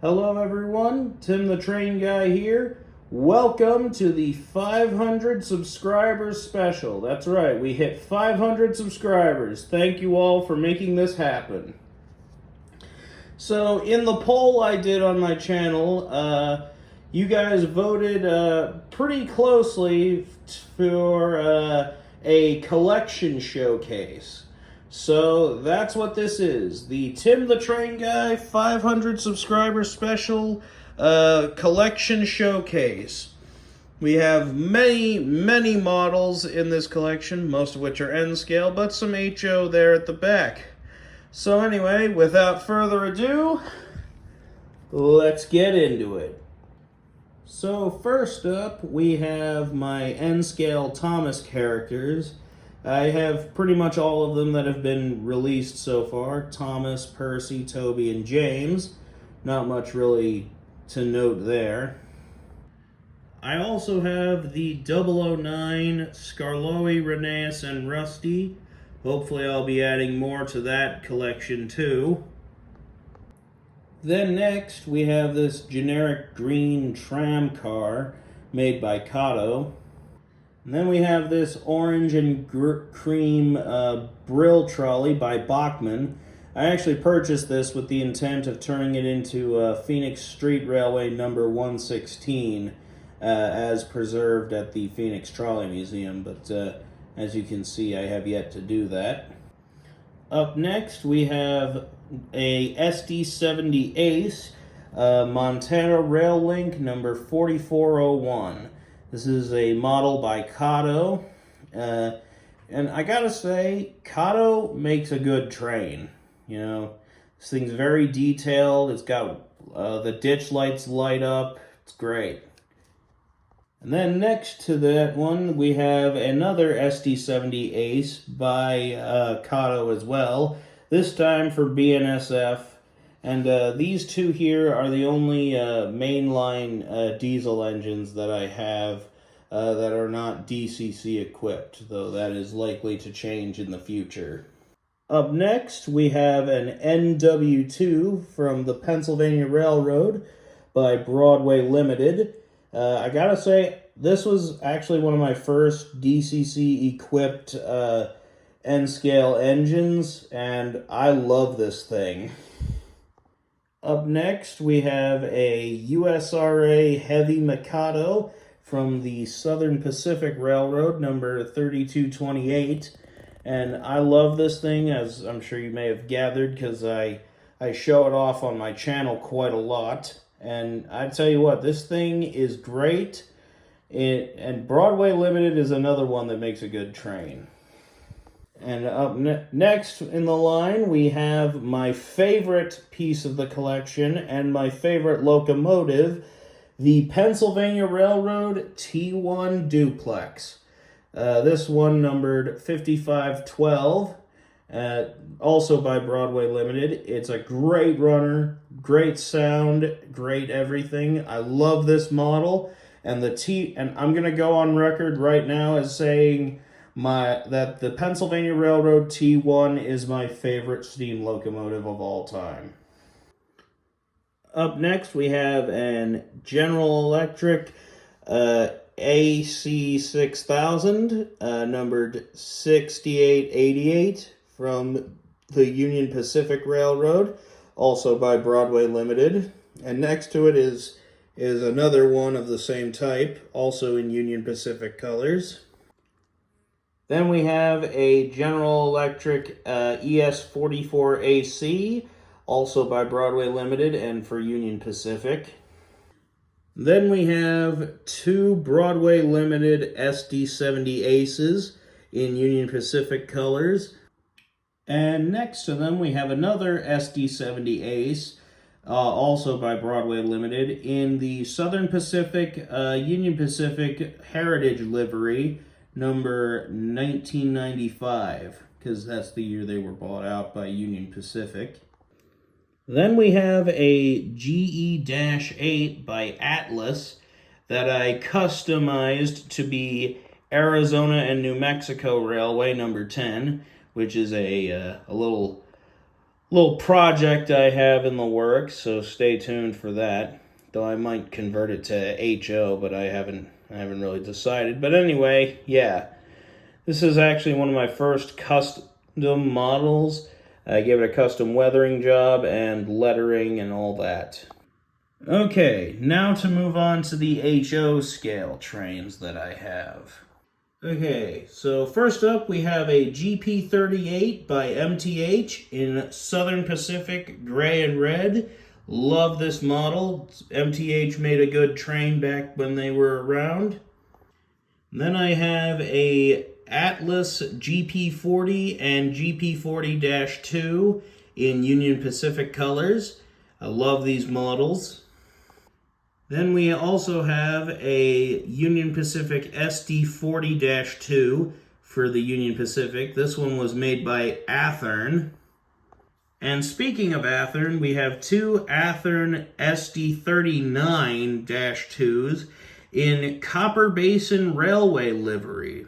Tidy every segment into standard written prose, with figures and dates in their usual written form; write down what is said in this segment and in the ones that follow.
Hello everyone, Tim the Train Guy here. Welcome to the 500 subscribers special. That's right, we hit 500 subscribers. Thank you all for making this happen. So, in the poll I did on my channel, you guys voted pretty closely for a collection showcase. So that's what this is. The Tim the Train Guy 500 subscriber special collection showcase. We have many models in this collection, most of which are N scale, but some HO there at the back. So anyway, without further ado, let's get into it. So first up, we have my N scale Thomas characters. I have pretty much all of them that have been released so far. Thomas, Percy, Toby, and James. Not much really to note there. I also have the 009, Skarloey, Rheneas, and Rusty. Hopefully I'll be adding more to that collection too. Then next we have this generic green tram car made by Kato. And then we have this orange and cream Brill trolley by Bachmann. I actually purchased this with the intent of turning it into Phoenix Street Railway number 116 as preserved at the Phoenix Trolley Museum, but as you can see, I have yet to do that. Up next, we have a SD70 Ace Montana Rail Link number 4401. This is a model by Kato, and I gotta say, Kato makes a good train. You know, this thing's very detailed. It's got the ditch lights light up. It's great. And then next to that one, we have another SD70 Ace by Kato as well. This time for BNSF. And these two here are the only mainline diesel engines that I have that are not DCC equipped, though that is likely to change in the future. Up next, we have an NW2 from the Pennsylvania Railroad by Broadway Limited. I gotta say, this was actually one of my first DCC equipped N-scale engines, and I love this thing. Up next, we have a USRA Heavy Mikado from the Southern Pacific Railroad, number 3228. And I love this thing, as I'm sure you may have gathered, because I show it off on my channel quite a lot. And I tell you what, this thing is great. And Broadway Limited is another one that makes a good train. And up next in the line, we have my favorite piece of the collection and my favorite locomotive, the Pennsylvania Railroad T1 Duplex. This one numbered 5512, also by Broadway Limited. It's a great runner, great sound, great everything. I love this model, and I'm going to go on record right now as saying that the Pennsylvania Railroad T1 is my favorite steam locomotive of all time. Up next, we have an General Electric AC6000, numbered 6888, from the Union Pacific Railroad, also by Broadway Limited. And next to it is another one of the same type, also in Union Pacific colors. Then we have a General Electric ES44AC, also by Broadway Limited and for Union Pacific. Then we have two Broadway Limited SD70 Aces in Union Pacific colors. And next to them we have another SD70 Ace, also by Broadway Limited, in the Southern Pacific, Union Pacific Heritage livery, number 1995, because that's the year they were bought out by Union Pacific. Then we have a GE-8 by Atlas that I customized to be Arizona and New Mexico Railway number 10, which is a little little project I have in the works, so stay tuned for that. Though I might convert it to HO, but I haven't really decided. But anyway, yeah. This is actually one of my first custom models. I gave it a custom weathering job and lettering and all that. Okay, now to move on to the HO scale trains that I have. Okay, so first up we have a GP38 by MTH in Southern Pacific gray and red. Love this model. MTH made a good train back when they were around. Then I have a Atlas GP40 and GP40-2 in Union Pacific colors. I love these models. Then we also have a Union Pacific SD40-2 for the Union Pacific. This one was made by Athearn. And speaking of Athearn, we have two Athearn SD39-2s in Copper Basin Railway livery.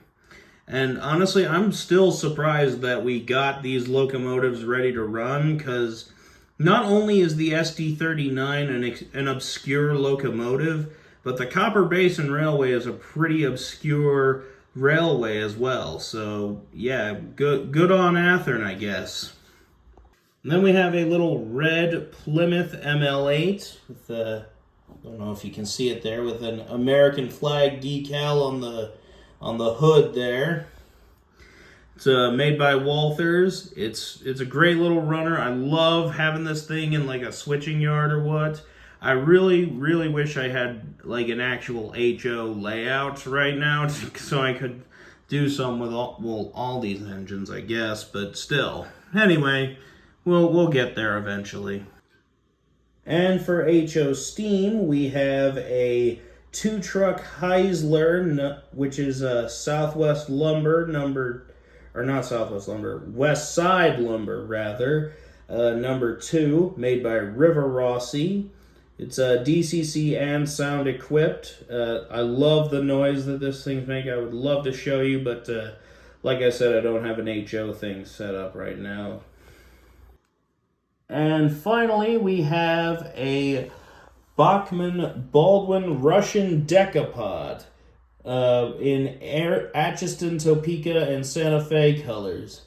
And honestly, I'm still surprised that we got these locomotives ready to run, because not only is the SD39 an obscure locomotive, but the Copper Basin Railway is a pretty obscure railway as well. So yeah, good on Athearn, I guess. And then we have a little red Plymouth ML8 with I don't know if you can see it there, with an American flag decal on the hood there. It's made by Walthers. It's a great little runner. I love having this thing in like a switching yard or what. I really wish I had like an actual HO layout right now so I could do some with all these engines, I guess, but still. Anyway, we'll get there eventually. And for HO Steam, we have a 2-truck Heisler, which is a Southwest Lumber West Side Lumber, rather, number 2, made by River Rossi. It's DCC and sound equipped. I love the noise that this thing's making. I would love to show you, but like I said, I don't have an HO thing set up right now. And finally, we have a Bachmann Baldwin Russian Decapod in Atchison, Topeka, and Santa Fe colors.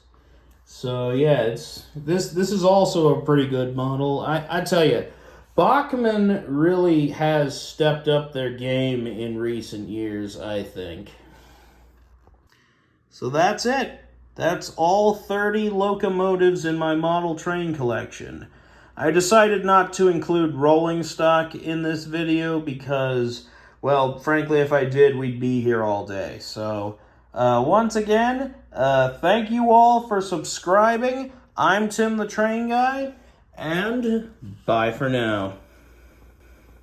So yeah, this is also a pretty good model. I tell you, Bachmann really has stepped up their game in recent years, I think. So that's it. That's all 30 locomotives in my model train collection. I decided not to include rolling stock in this video because, well, frankly, if I did, we'd be here all day. So, once again, thank you all for subscribing. I'm Tim the Train Guy, and bye for now.